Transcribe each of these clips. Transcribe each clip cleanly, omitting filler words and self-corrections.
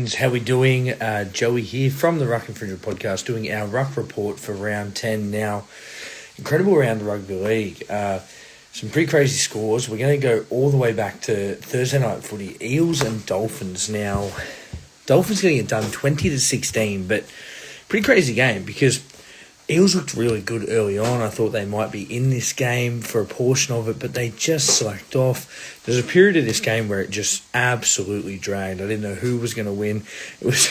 friends, how we doing? Joey here from the Ruck Report podcast, doing our Ruck Report for round 10 now. Incredible round of the rugby league. Some pretty crazy scores. We're going to go all the way back to Thursday night footy. Eels and Dolphins. Now, Dolphins getting it done 20-16, but pretty crazy game because Eels looked really good early on. I thought they might be in this game for a portion of it, but they just slacked off. There's a period of this game where it just absolutely dragged. I didn't know who was going to win. It was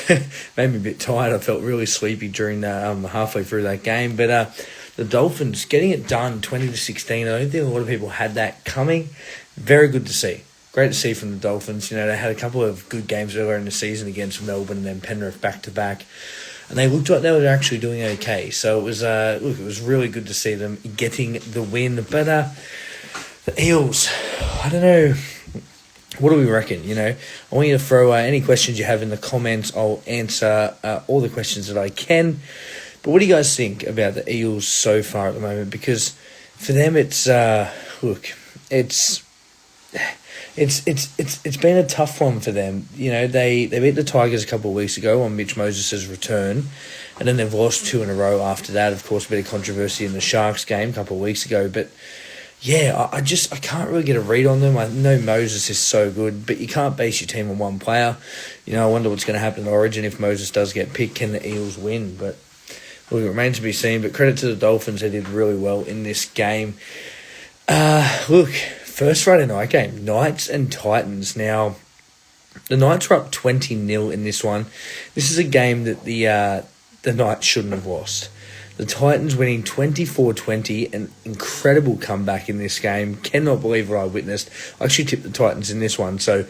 made me a bit tired. I felt really sleepy during halfway through that game. But the Dolphins getting it done 20-16. I don't think a lot of people had that coming. Very good to see. Great to see from the Dolphins. You know, they had a couple of good games earlier in the season against Melbourne and then Penrith back-to-back. And they looked like they were actually doing okay. So it was it was really good to see them getting the win. But the Eels, I don't know. What do we reckon? You know, I want you to throw any questions you have in the comments. I'll answer all the questions that I can. But what do you guys think about the Eels so far at the moment? Because for them, it's It's been a tough one for them. You know, they beat the Tigers a couple of weeks ago on Mitch Moses' return, and then they've lost 2 in a row after that. Of course, a bit of controversy in the Sharks game a couple of weeks ago. But yeah, I can't really get a read on them. I know Moses is so good, but you can't base your team on one player. You know, I wonder what's going to happen in Origin if Moses does get picked. Can the Eels win? But look, it remains to be seen. But credit to the Dolphins, they did really well in this game. First Friday night game, Knights and Titans. Now, the Knights were up 20-0 in this one. This is a game that the Knights shouldn't have lost. The Titans winning 24-20, an incredible comeback in this game. Cannot believe what I witnessed. I actually tipped the Titans in this one, so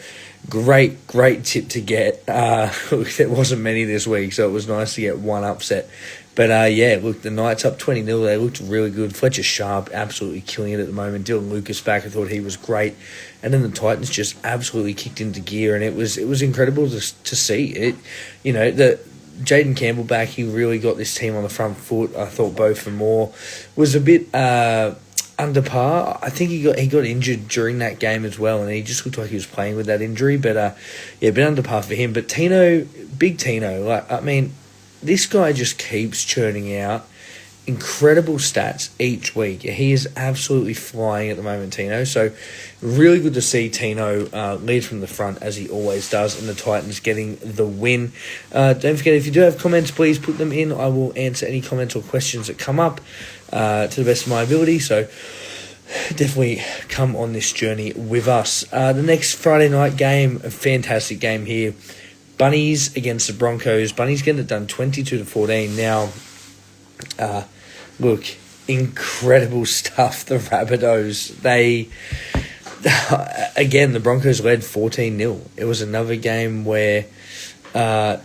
great tip to get. There wasn't many this week, so it was nice to get one upset. But, the Knights up 20-0. They looked really good. Fletcher Sharp absolutely killing it at the moment. Dylan Lucas back. I thought he was great. And then the Titans just absolutely kicked into gear, and it was incredible to see. It. You know, the Jaden Campbell back, he really got this team on the front foot. I thought Beau Fermor was a bit under par. I think he got injured during that game as well, and he just looked like he was playing with that injury. But, a bit under par for him. But Big Tino, this guy just keeps churning out incredible stats each week. He is absolutely flying at the moment, Tino. So really good to see Tino lead from the front as he always does, and the Titans getting the win. Don't forget, if you do have comments, please put them in. I will answer any comments or questions that come up to the best of my ability. So definitely come on this journey with us. The next Friday night game, a fantastic game here. Bunnies against the Broncos. Bunnies getting it done 22-14. Now, incredible stuff. The Rabbitohs. The Broncos led 14-0. It was another game where a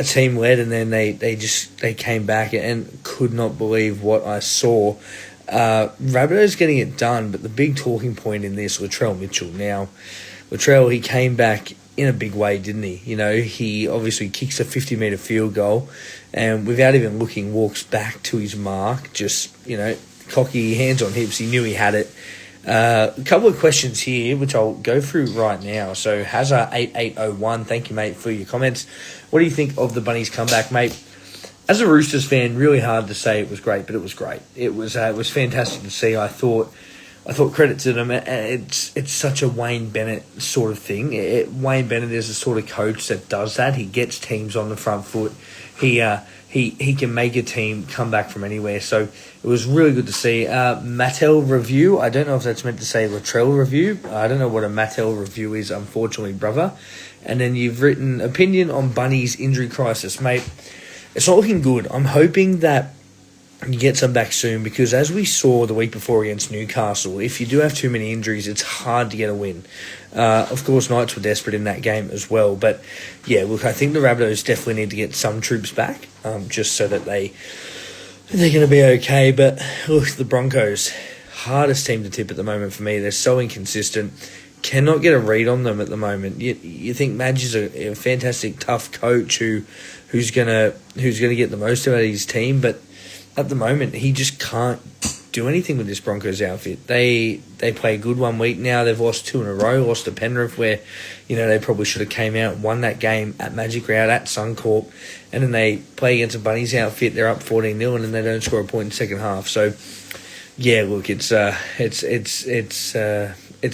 team led, and then they came back and could not believe what I saw. Rabbitohs getting it done, but the big talking point in this, Latrell Mitchell. Now, Latrell, he came back in a big way, didn't he? You know, he obviously kicks a 50-metre field goal and without even looking walks back to his mark, just, you know, cocky, hands on hips. He knew he had it. A couple of questions here, which I'll go through right now. So, Hazard8801, thank you, mate, for your comments. What do you think of the Bunnies' comeback, mate? As a Roosters fan, really hard to say it was great, but it was great. It was fantastic to see. I thought credit to them. It's such a Wayne Bennett sort of thing. Wayne Bennett is the sort of coach that does that. He gets teams on the front foot. He can make a team come back from anywhere. So it was really good to see. Mattel review. I don't know if that's meant to say Latrell review. I don't know what a Mattel review is, unfortunately, brother. And then you've written opinion on Bunny's injury crisis, mate. It's not looking good. I'm hoping that you get some back soon, because as we saw the week before against Newcastle, if you do have too many injuries, it's hard to get a win. Of course, Knights were desperate in that game as well. But, yeah, look, I think the Rabbitohs definitely need to get some troops back, just so that they're going to be okay. But, look, the Broncos, hardest team to tip at the moment for me. They're so inconsistent. Cannot get a read on them at the moment. You think Madge is a fantastic, tough coach who's gonna get the most out of his team, but at the moment he just can't do anything with this Broncos outfit. They play good one week now. They've lost 2 in a row. Lost to Penrith, where they probably should have came out and won that game at Magic Round at Suncorp, and then they play against a Bunnies outfit. They're up 14-0, and then they don't score a point in the second half. So yeah, look, it's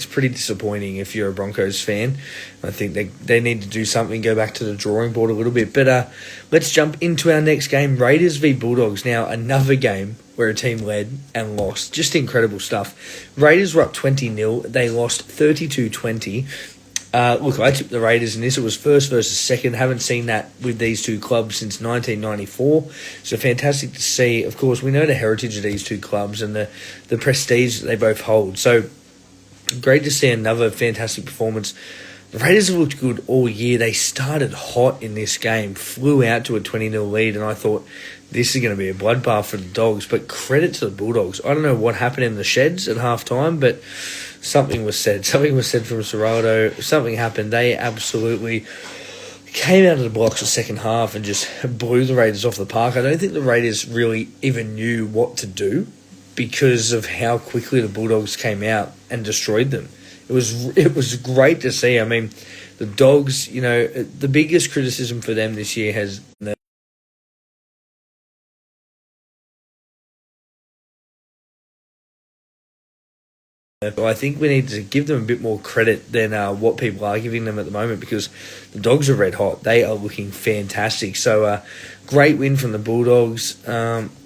pretty disappointing if you're a Broncos fan. I think they need to do something, go back to the drawing board a little bit. But let's jump into our next game, Raiders v Bulldogs. Now, another game where a team led and lost. Just incredible stuff. Raiders were up 20-0. They lost 32-20. Look, I tipped the Raiders in this. It was first versus second. Haven't seen that with these two clubs since 1994. So fantastic to see. Of course, we know the heritage of these two clubs and the prestige that they both hold. So great to see another fantastic performance. The Raiders have looked good all year. They started hot in this game, flew out to a 20-0 lead, and I thought this is going to be a bloodbath for the Dogs. But credit to the Bulldogs. I don't know what happened in the sheds at halftime, but something was said. Something was said from Serraldo. Something happened. They absolutely came out of the blocks the second half and just blew the Raiders off the park. I don't think the Raiders really even knew what to do because of how quickly the Bulldogs came out and destroyed them. It was great to see. I mean, the Dogs, the biggest criticism for them this year has been I think we need to give them a bit more credit than what people are giving them at the moment, because the Dogs are red hot. They are looking fantastic. So great win from the Bulldogs.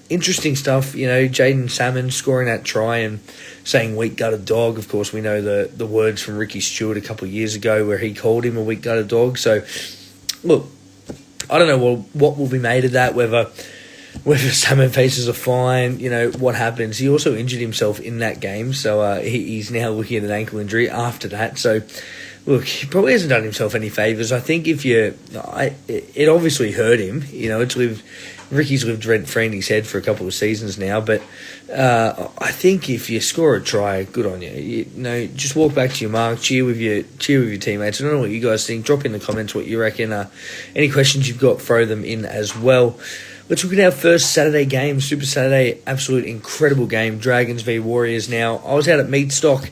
Interesting stuff, Jaden Salmon scoring that try and saying weak-gutted dog. Of course, we know the words from Ricky Stewart a couple of years ago where he called him a weak-gutted dog. So, look, I don't know what will be made of that, whether Salmon faces a fine, what happens. He also injured himself in that game, so he's now looking at an ankle injury after that. So, look, he probably hasn't done himself any favours. I think it obviously hurt him. Ricky's lived rent-free in his head for a couple of seasons now, but I think if you score a try, good on you. Just walk back to your mark, cheer with your teammates. I don't know what you guys think. Drop in the comments what you reckon. Any questions you've got, throw them in as well. Let's look at our first Saturday game, Super Saturday, absolute incredible game, Dragons v Warriors. Now, I was out at Meatstock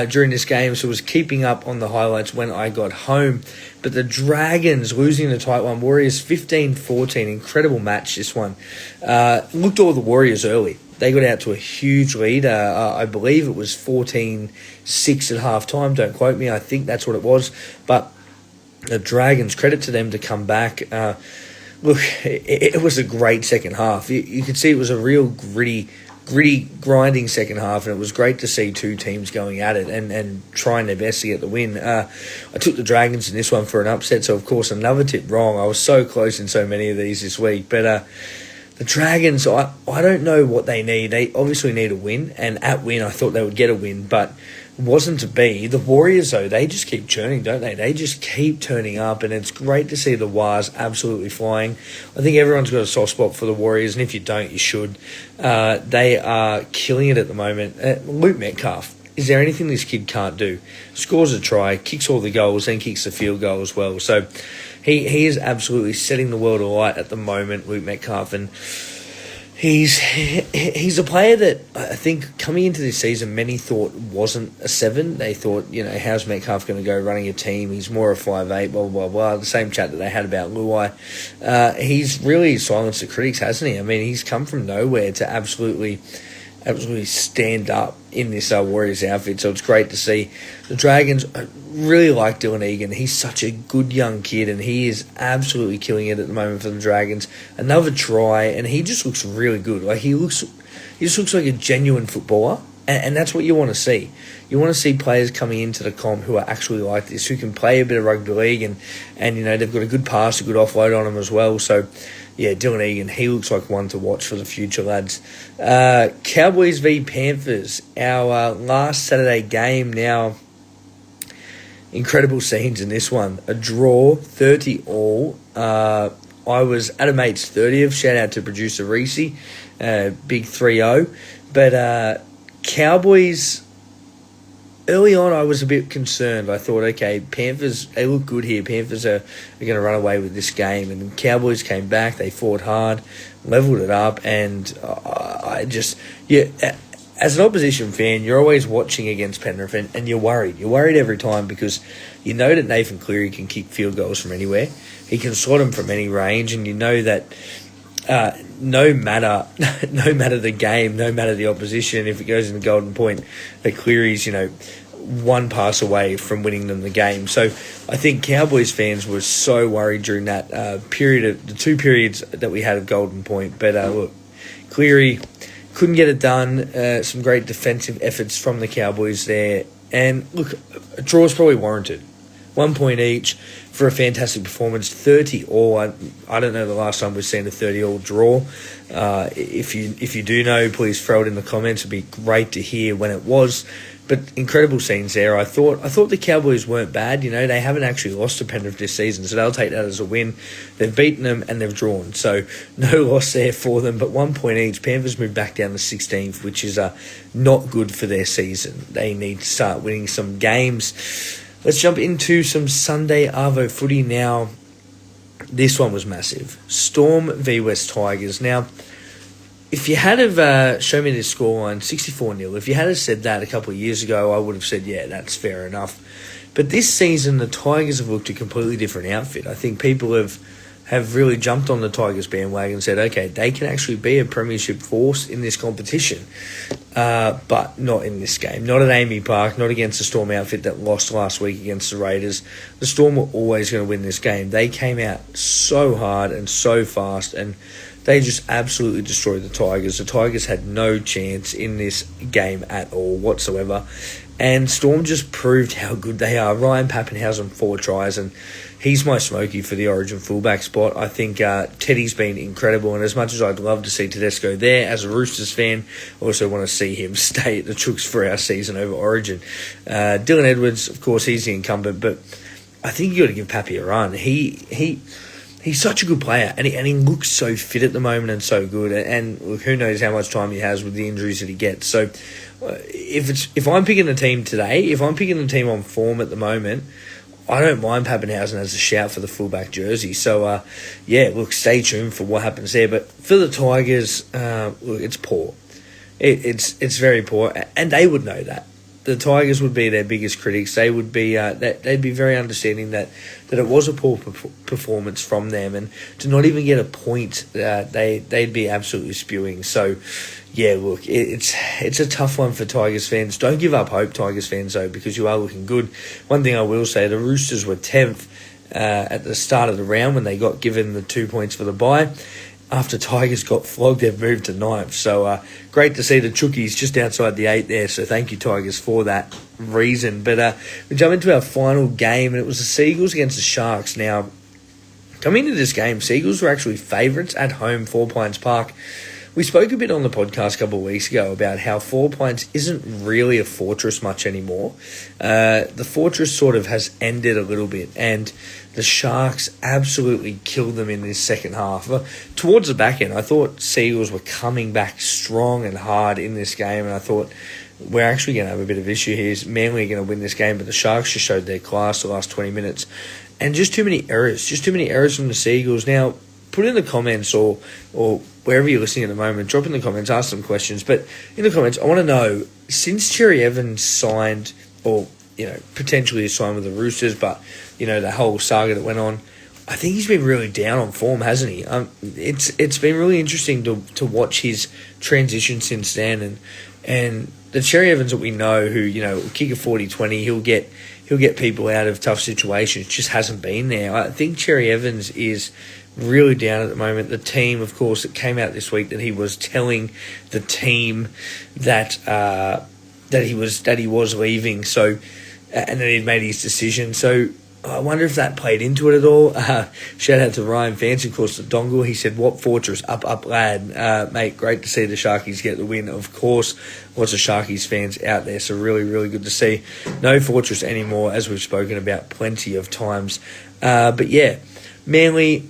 during this game, so I was keeping up on the highlights when I got home. But the Dragons losing the tight one, Warriors 15-14, incredible match this one. Looked all the Warriors early. They got out to a huge lead. I believe it was 14-6 at halftime. Don't quote me. I think that's what it was. But the Dragons, credit to them to come back. Look, it was a great second half. You could see it was a real gritty, grinding second half, and it was great to see two teams going at it and trying their best to get the win. I took the Dragons in this one for an upset, so of course another tip wrong. I was so close in so many of these this week, but the Dragons, I don't know what they need. They obviously need a win, and at win I thought they would get a win, but wasn't to be. The Warriors, though, they just keep churning, don't they? They just keep turning up, and it's great to see the Wars absolutely flying. I think everyone's got a soft spot for the Warriors, and if you don't, you should. They are killing it at the moment. Luke Metcalf, is there anything this kid can't do? Scores a try, kicks all the goals, then kicks the field goal as well. So he is absolutely setting the world alight at the moment, Luke Metcalf, and He's a player that I think coming into this season many thought wasn't a 7. They thought, how's Metcalf going to go running a team? He's more a 5'8", blah, blah, blah. The same chat that they had about Luai. He's really silenced the critics, hasn't he? I mean, he's come from nowhere to absolutely stand up in this Warriors outfit, so it's great to see. The Dragons, I really like Dylan Egan. He's such a good young kid, and he is absolutely killing it at the moment for the Dragons. Another try, and he just looks really good. He just looks like a genuine footballer, and that's what you want to see. You want to see players coming into the comp who are actually like this, who can play a bit of rugby league, and they've got a good pass, a good offload on them as well. So, yeah, Dylan Egan, he looks like one to watch for the future, lads. Cowboys v Panthers, our last Saturday game now. Incredible scenes in this one. A draw, 30-all. I was at a mate's 30th. Shout out to producer Reese. Big 3-0. But Cowboys, early on I was a bit concerned. I thought, okay, Panthers, they look good here. Panthers are going to run away with this game. And the Cowboys came back. They fought hard, leveled it up. And as an opposition fan, you're always watching against Penrith and you're worried. You're worried every time because you know that Nathan Cleary can kick field goals from anywhere. He can slot them from any range, and you know that no matter the game, no matter the opposition, if it goes in the golden point, that Cleary's, one pass away from winning them the game. So I think Cowboys fans were so worried during that period, the 2 periods that we had of golden point. But look, Cleary couldn't get it done. Some great defensive efforts from the Cowboys there. And look, a draw is probably warranted. 1 point each for a fantastic performance. 30 all. I don't know the last time we've seen a 30 all draw. If you do know, please throw it in the comments. It'd be great to hear when it was. But incredible scenes there. I thought the Cowboys weren't bad. They haven't actually lost to Penrith this season, so they'll take that as a win. They've beaten them and they've drawn, so no loss there for them. But 1 point each. Panthers moved back down to 16th, which is not good for their season. They need to start winning some games. Let's jump into some Sunday Arvo footy now. This one was massive. Storm v West Tigers. Now, if you had have shown me this scoreline, 64-0, if you had have said that a couple of years ago, I would have said, yeah, that's fair enough. But this season, the Tigers have looked a completely different outfit. I think people have really jumped on the Tigers bandwagon and said, okay, they can actually be a premiership force in this competition, but not in this game. Not at Amy Park, not against the Storm outfit that lost last week against the Raiders. The Storm were always going to win this game. They came out so hard and so fast, and they just absolutely destroyed the Tigers. The Tigers had no chance in this game at all whatsoever. And Storm just proved how good they are. Ryan Pappenhausen, 4 tries, and he's my smoky for the Origin fullback spot. I think Teddy's been incredible, and as much as I'd love to see Tedesco there, as a Roosters fan, I also want to see him stay at the Chooks for our season over Origin. Dylan Edwards, of course, he's the incumbent, but I think you got to give Pappy a run. He's such a good player, and he looks so fit at the moment and so good. And look, who knows how much time he has with the injuries that he gets. So if I'm picking a team today, if I'm picking a team on form at the moment, I don't mind Pappenhausen as a shout for the fullback jersey. So, look, stay tuned for what happens there. But for the Tigers, look, it's poor. It's very poor, and they would know that. The Tigers would be their biggest critics. They would be they'd be very understanding that it was a poor performance from them, and to not even get a point, they'd be absolutely spewing. So, yeah, look, it's a tough one for Tigers fans. Don't give up hope, Tigers fans, though, because you are looking good. One thing I will say, the Roosters were 10th at the start of the round when they got given the 2 points for the bye. After Tigers got flogged, they've moved to 9th. So great to see the Chookies just outside the 8 there. So thank you, Tigers, for that reason. But we jump into our final game, and it was the Seagulls against the Sharks. Now, coming into this game, Seagulls were actually favourites at home, 4 Pines Park. We spoke a bit on the podcast a couple of weeks ago about how 4 Pines isn't really a fortress much anymore. The fortress sort of has ended a little bit, and the Sharks absolutely killed them in this second half. Towards the back end, I thought Seagulls were coming back strong and hard in this game, and I thought we're actually going to have a bit of issue here. Manly are going to win this game, but the Sharks just showed their class the last 20 minutes. And just too many errors from the Seagulls. Now, put in the comments or wherever you're listening at the moment, drop in the comments, ask some questions. But in the comments, I want to know, since Cherry Evans signed, or potentially has signed with the Roosters, but the whole saga that went on, I think he's been really down on form, hasn't he? It's been really interesting to watch his transition since then, and the Cherry Evans that we know, who will kick a 40-20, he'll get people out of tough situations, just hasn't been there. I think Cherry Evans is really down at the moment. The team, of course, it came out this week that he was telling the team that he was leaving. So, and then he'd made his decision. So I wonder if that played into it at all. Shout out to Ryan Fancy, of course, the Dongle. He said, "What fortress? Up, lad." Mate, great to see the Sharkies get the win. Of course, lots of Sharkies fans out there, so really, really good to see. No fortress anymore, as we've spoken about plenty of times. But yeah, Manly,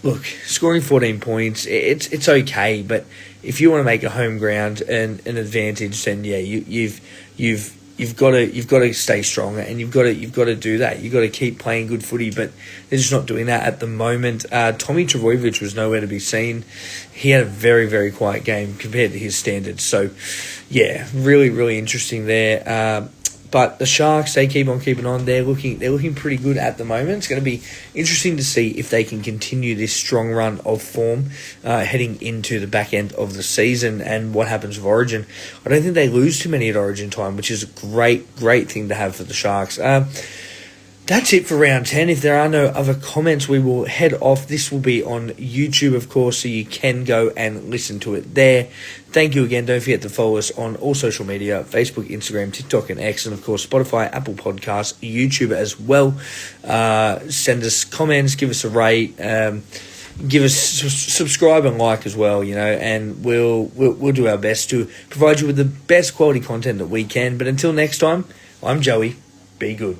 look, scoring 14 points, it's okay, but if you want to make a home ground an advantage, then yeah, you've you've got to stay strong, and you've got to do that. You've got to keep playing good footy, but they're just not doing that at the moment. Tommy Trbojevic was nowhere to be seen. He had a very, very quiet game compared to his standards. So, yeah, really, really interesting there. But the Sharks, they keep on keeping on. They're looking pretty good at the moment. It's going to be interesting to see if they can continue this strong run of form heading into the back end of the season and what happens with Origin. I don't think they lose too many at Origin time, which is a great thing to have for the Sharks. That's it for round 10. If there are no other comments, we will head off. This will be on YouTube, of course, so you can go and listen to it there. Thank you again. Don't forget to follow us on all social media, Facebook, Instagram, TikTok, and X, and, of course, Spotify, Apple Podcasts, YouTube as well. Send us comments, give us a rate, give us subscribe and like as well, and we'll do our best to provide you with the best quality content that we can. But until next time, I'm Joey. Be good.